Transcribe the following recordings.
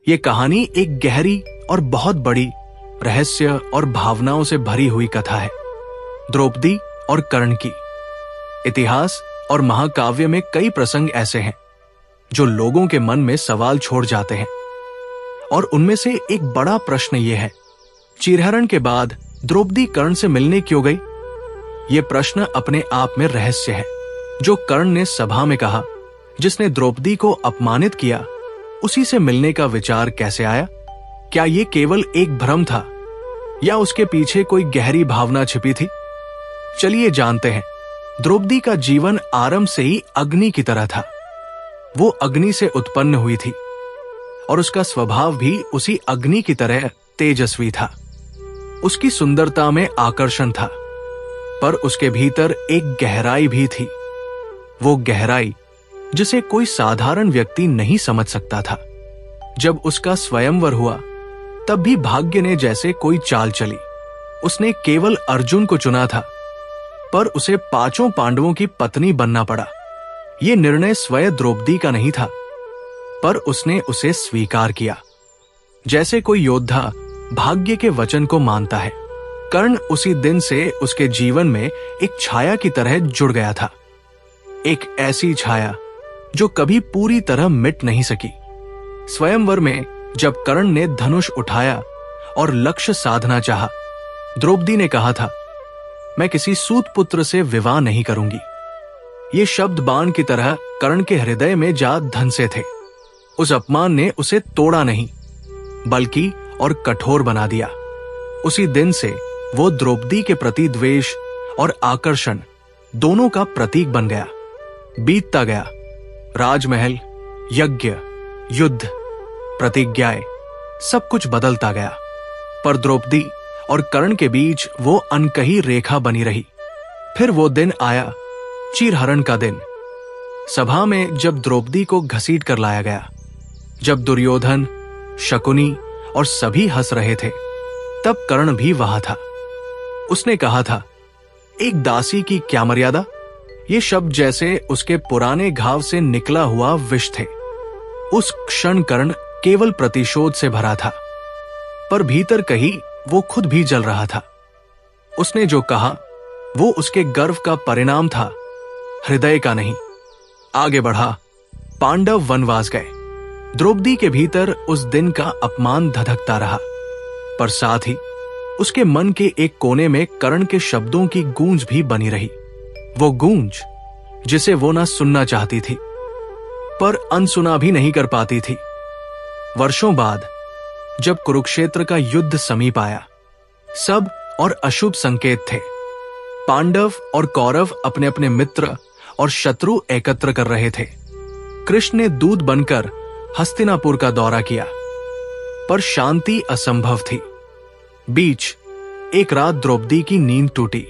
ये कहानी एक गहरी और बहुत बड़ी रहस्य और भावनाओं से भरी हुई कथा है, द्रौपदी और कर्ण की। इतिहास और महाकाव्य में कई प्रसंग ऐसे हैं जो लोगों के मन में सवाल छोड़ जाते हैं, और उनमें से एक बड़ा प्रश्न यह है, चीरहरण के बाद द्रौपदी कर्ण से मिलने क्यों गई? यह प्रश्न अपने आप में रहस्य है। जो कर्ण ने सभा में कहा, जिसने द्रौपदी को अपमानित किया, उसी से मिलने का विचार कैसे आया? क्या यह केवल एक भ्रम था या उसके पीछे कोई गहरी भावना छिपी थी? चलिए जानते हैं। द्रौपदी का जीवन आरंभ से ही अग्नि की तरह था। वो अग्नि से उत्पन्न हुई थी और उसका स्वभाव भी उसी अग्नि की तरह तेजस्वी था। उसकी सुंदरता में आकर्षण था, पर उसके भीतर एक गहराई भी थी। वो गहराई जिसे कोई साधारण व्यक्ति नहीं समझ सकता था। जब उसका स्वयंवर हुआ, तब भी भाग्य ने जैसे कोई चाल चली। उसने केवल अर्जुन को चुना था, पर उसे 5 पांडवों की पत्नी बनना पड़ा। यह निर्णय स्वयं द्रौपदी का नहीं था, पर उसने उसे स्वीकार किया, जैसे कोई योद्धा भाग्य के वचन को मानता है। कर्ण उसी दिन से उसके जीवन में एक छाया की तरह जुड़ गया था, एक ऐसी छाया जो कभी पूरी तरह मिट नहीं सकी। स्वयंवर में जब कर्ण ने धनुष उठाया और लक्ष्य साधना चाहा, द्रौपदी ने कहा था, मैं किसी सूत पुत्र से विवाह नहीं करूंगी। ये शब्द बाण की तरह कर्ण के हृदय में जा धंसे थे। उस अपमान ने उसे तोड़ा नहीं, बल्कि और कठोर बना दिया। उसी दिन से वो द्रौपदी के प्रति द्वेष और आकर्षण दोनों का प्रतीक बन गया। बीतता गया। राजमहल, यज्ञ, युद्ध, प्रतिज्ञाएं, सब कुछ बदलता गया, पर द्रौपदी और कर्ण के बीच वो अनकही रेखा बनी रही। फिर वो दिन आया, चीरहरण का दिन। सभा में जब द्रौपदी को घसीट कर लाया गया, जब दुर्योधन, शकुनी और सभी हंस रहे थे, तब कर्ण भी वहां था। उसने कहा था, एक दासी की क्या मर्यादा? ये शब्द जैसे उसके पुराने घाव से निकला हुआ विष थे। उस क्षण कर्ण केवल प्रतिशोध से भरा था, पर भीतर कहीं वो खुद भी जल रहा था। उसने जो कहा वो उसके गर्व का परिणाम था, हृदय का नहीं। आगे बढ़ा। पांडव वनवास गए। द्रौपदी के भीतर उस दिन का अपमान धधकता रहा, पर साथ ही उसके मन के एक कोने में कर्ण के शब्दों की गूंज भी बनी रही। वो गूंज जिसे वो ना सुनना चाहती थी, पर अनसुना भी नहीं कर पाती थी। वर्षों बाद जब कुरुक्षेत्र का युद्ध समीप आया, सब और अशुभ संकेत थे। पांडव और कौरव अपने अपने मित्र और शत्रु एकत्र कर रहे थे। कृष्ण ने दूत बनकर हस्तिनापुर का दौरा किया, पर शांति असंभव थी। बीच एक रात द्रौपदी की नींद टूटी।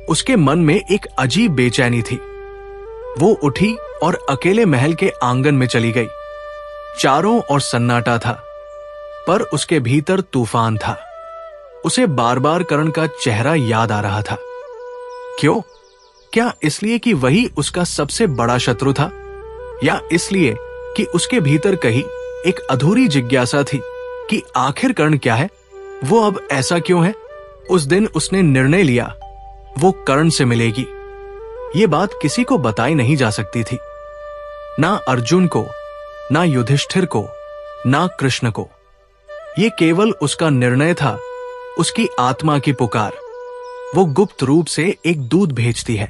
उसके मन में एक अजीब बेचैनी थी। वो उठी और अकेले महल के आंगन में चली गई। चारों ओर सन्नाटा था, पर उसके भीतर तूफान था। उसे बार बार कर्ण का चेहरा याद आ रहा था। क्यों? क्या इसलिए कि वही उसका सबसे बड़ा शत्रु था, या इसलिए कि उसके भीतर कहीं एक अधूरी जिज्ञासा थी कि आखिर कर्ण क्या है? वो अब ऐसा क्यों है? उस दिन उसने निर्णय लिया, वो कर्ण से मिलेगी। ये बात किसी को बताई नहीं जा सकती थी, ना अर्जुन को, ना युधिष्ठिर को, ना कृष्ण को। ये केवल उसका निर्णय था, उसकी आत्मा की पुकार। वो गुप्त रूप से एक दूत भेजती है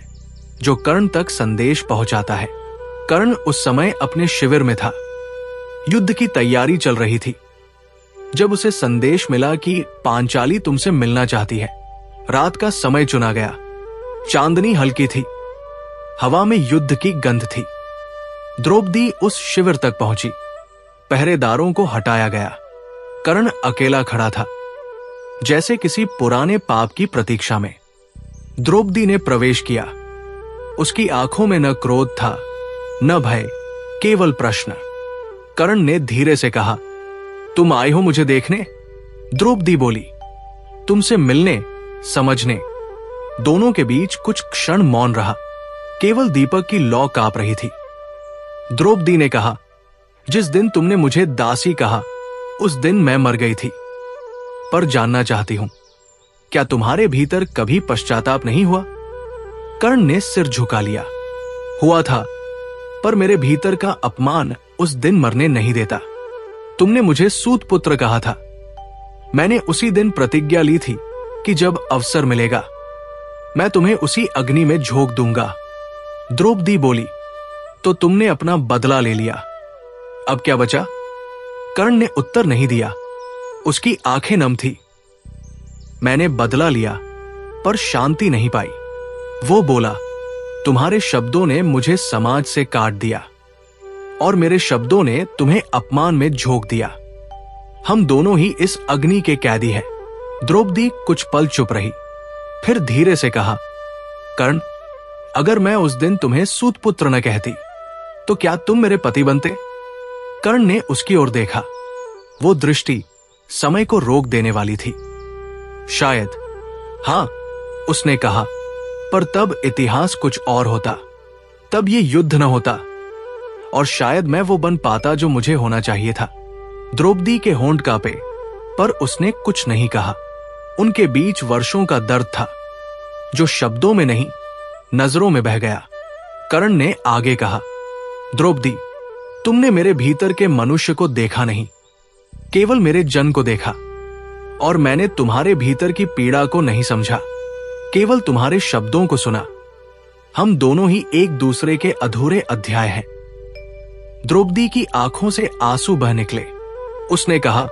जो कर्ण तक संदेश पहुंचाता है। कर्ण उस समय अपने शिविर में था। युद्ध की तैयारी चल रही थी जब उसे संदेश मिला कि पांचाली तुमसे मिलना चाहती है। रात का समय चुना गया। चांदनी हल्की थी। हवा में युद्ध की गंध थी। द्रौपदी उस शिविर तक पहुंची। पहरेदारों को हटाया गया। कर्ण अकेला खड़ा था, जैसे किसी पुराने पाप की प्रतीक्षा में। द्रौपदी ने प्रवेश किया। उसकी आंखों में न क्रोध था, न भय, केवल प्रश्न। कर्ण ने धीरे से कहा, तुम आए हो मुझे देखने? द्रौपदी बोली, तुमसे मिलने, समझने। दोनों के बीच कुछ क्षण मौन रहा। केवल दीपक की लौ कांप रही थी। द्रौपदी ने कहा, जिस दिन तुमने मुझे दासी कहा, उस दिन मैं मर गई थी। पर जानना चाहती हूं, क्या तुम्हारे भीतर कभी पश्चाताप नहीं हुआ? कर्ण ने सिर झुका लिया। हुआ था, पर मेरे भीतर का अपमान उस दिन मरने नहीं देता। तुमने मुझे सूत पुत्र कहा था। मैंने उसी दिन प्रतिज्ञा ली थी कि जब अवसर मिलेगा मैं तुम्हें उसी अग्नि में झोंक दूंगा। द्रौपदी बोली, तो तुमने अपना बदला ले लिया, अब क्या बचा? कर्ण ने उत्तर नहीं दिया, उसकी आंखें नम थी। मैंने बदला लिया पर शांति नहीं पाई। वो बोला, तुम्हारे शब्दों ने मुझे समाज से काट दिया और मेरे शब्दों ने तुम्हें अपमान में झोंक दिया। हम दोनों ही इस अग्नि के कैदी हैं। द्रौपदी कुछ पल चुप रही, फिर धीरे से कहा, कर्ण, अगर मैं उस दिन तुम्हें सूतपुत्र न कहती तो क्या तुम मेरे पति बनते? कर्ण ने उसकी ओर देखा। वो दृष्टि समय को रोक देने वाली थी। शायद, हां, उसने कहा, पर तब इतिहास कुछ और होता। तब ये युद्ध न होता और शायद मैं वो बन पाता जो मुझे होना चाहिए था। द्रौपदी के होंठ कांपे, पर उसने कुछ नहीं कहा। उनके बीच वर्षों का दर्द था जो शब्दों में नहीं, नजरों में बह गया। कर्ण ने आगे कहा, द्रौपदी, तुमने मेरे भीतर के मनुष्य को देखा नहीं, केवल मेरे जन को देखा, और मैंने तुम्हारे भीतर की पीड़ा को नहीं समझा, केवल तुम्हारे शब्दों को सुना। हम दोनों ही एक दूसरे के अधूरे अध्याय हैं। द्रौपदी की आंखों से आंसू बह निकले। उसने कहा,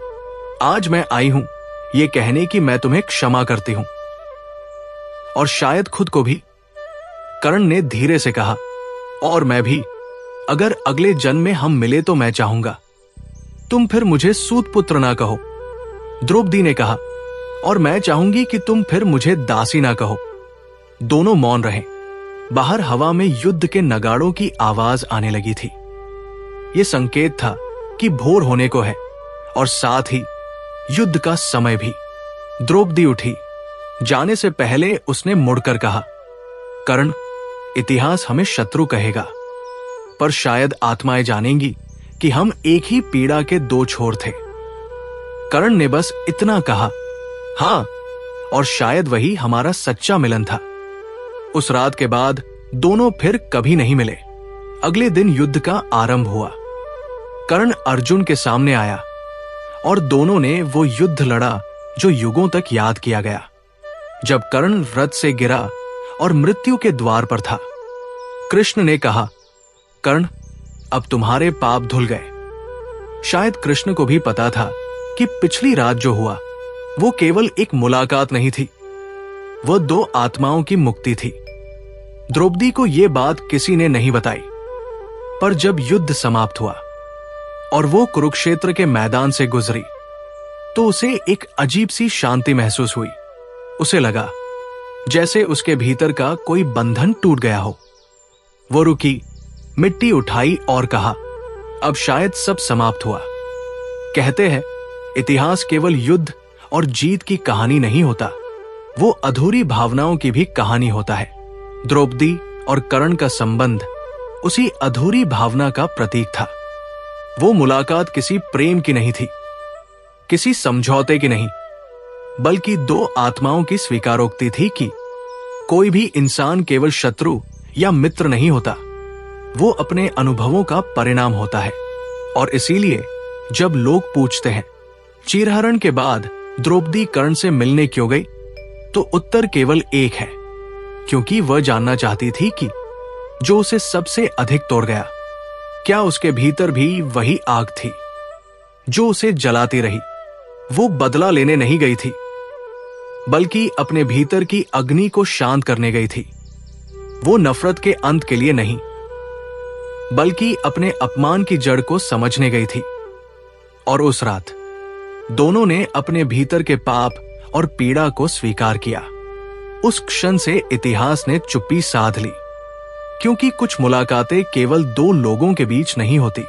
आज मैं आई हूं ये कहने की मैं तुम्हें क्षमा करती हूं, और शायद खुद को भी। कर्ण ने धीरे से कहा, और मैं भी। अगर अगले जन्म में हम मिले तो मैं चाहूंगा तुम फिर मुझे सूतपुत्र ना कहो। द्रौपदी ने कहा, और मैं चाहूंगी कि तुम फिर मुझे दासी ना कहो। दोनों मौन रहे। बाहर हवा में युद्ध के नगाड़ों की आवाज आने लगी थी। यह संकेत था कि भोर होने को है और साथ ही युद्ध का समय भी। द्रौपदी उठी। जाने से पहले उसने मुड़कर कहा, कर्ण, इतिहास हमें शत्रु कहेगा, पर शायद आत्माएं जानेंगी कि हम एक ही पीड़ा के दो छोर थे। कर्ण ने बस इतना कहा, हां, और शायद वही हमारा सच्चा मिलन था। उस रात के बाद दोनों फिर कभी नहीं मिले। अगले दिन युद्ध का आरंभ हुआ। कर्ण अर्जुन के सामने आया और दोनों ने वो युद्ध लड़ा जो युगों तक याद किया गया। जब कर्ण रथ से गिरा और मृत्यु के द्वार पर था, कृष्ण ने कहा, कर्ण, अब तुम्हारे पाप धुल गए। शायद कृष्ण को भी पता था कि पिछली रात जो हुआ वो केवल एक मुलाकात नहीं थी, वो दो आत्माओं की मुक्ति थी। द्रौपदी को यह बात किसी ने नहीं बताई, पर जब युद्ध समाप्त हुआ और वो कुरुक्षेत्र के मैदान से गुजरी तो उसे एक अजीब सी शांति महसूस हुई। उसे लगा जैसे उसके भीतर का कोई बंधन टूट गया हो। वो रुकी, मिट्टी उठाई और कहा, अब शायद सब समाप्त हुआ। कहते हैं इतिहास केवल युद्ध और जीत की कहानी नहीं होता, वो अधूरी भावनाओं की भी कहानी होता है। द्रौपदी और कर्ण का संबंध उसी अधूरी भावना का प्रतीक था। वो मुलाकात किसी प्रेम की नहीं थी, किसी समझौते की नहीं, बल्कि दो आत्माओं की स्वीकारोक्ति थी कि कोई भी इंसान केवल शत्रु या मित्र नहीं होता, वो अपने अनुभवों का परिणाम होता है। और इसीलिए जब लोग पूछते हैं चीरहरण के बाद द्रौपदी कर्ण से मिलने क्यों गई, तो उत्तर केवल एक है, क्योंकि वह जानना चाहती थी कि जो उसे सबसे अधिक तोड़ गया, क्या उसके भीतर भी वही आग थी जो उसे जलाती रही। वो बदला लेने नहीं गई थी, बल्कि अपने भीतर की अग्नि को शांत करने गई थी। वो नफरत के अंत के लिए नहीं, बल्कि अपने अपमान की जड़ को समझने गई थी। और उस रात दोनों ने अपने भीतर के पाप और पीड़ा को स्वीकार किया। उस क्षण से इतिहास ने चुप्पी साध ली, क्योंकि कुछ मुलाकातें केवल दो लोगों के बीच नहीं होती,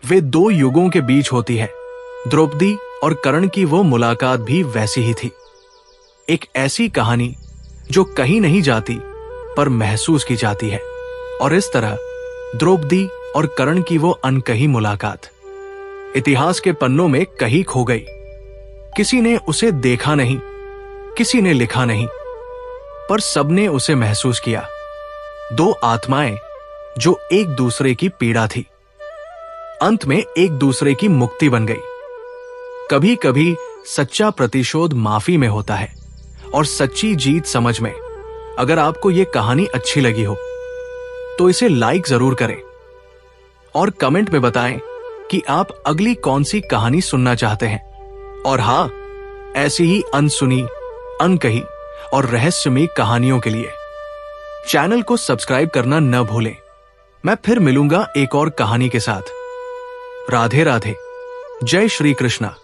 वे दो युगों के बीच होती है। द्रौपदी और कर्ण की वो मुलाकात भी वैसी ही थी, एक ऐसी कहानी जो कहीं नहीं जाती पर महसूस की जाती है। और इस तरह द्रौपदी और कर्ण की वो अनकही मुलाकात इतिहास के पन्नों में कहीं खो गई। किसी ने उसे देखा नहीं, किसी ने लिखा नहीं, पर सबने उसे महसूस किया। दो आत्माएं जो एक दूसरे की पीड़ा थी, अंत में एक दूसरे की मुक्ति बन गई। कभी कभी सच्चा प्रतिशोध माफी में होता है और सच्ची जीत समझ में। अगर आपको यह कहानी अच्छी लगी हो तो इसे लाइक जरूर करें और कमेंट में बताएं कि आप अगली कौन सी कहानी सुनना चाहते हैं। और हां, ऐसी ही अनसुनी, अनकही और रहस्यमयी कहानियों के लिए चैनल को सब्सक्राइब करना न भूलें। मैं फिर मिलूंगा एक और कहानी के साथ। राधे राधे। जय श्री कृष्णा।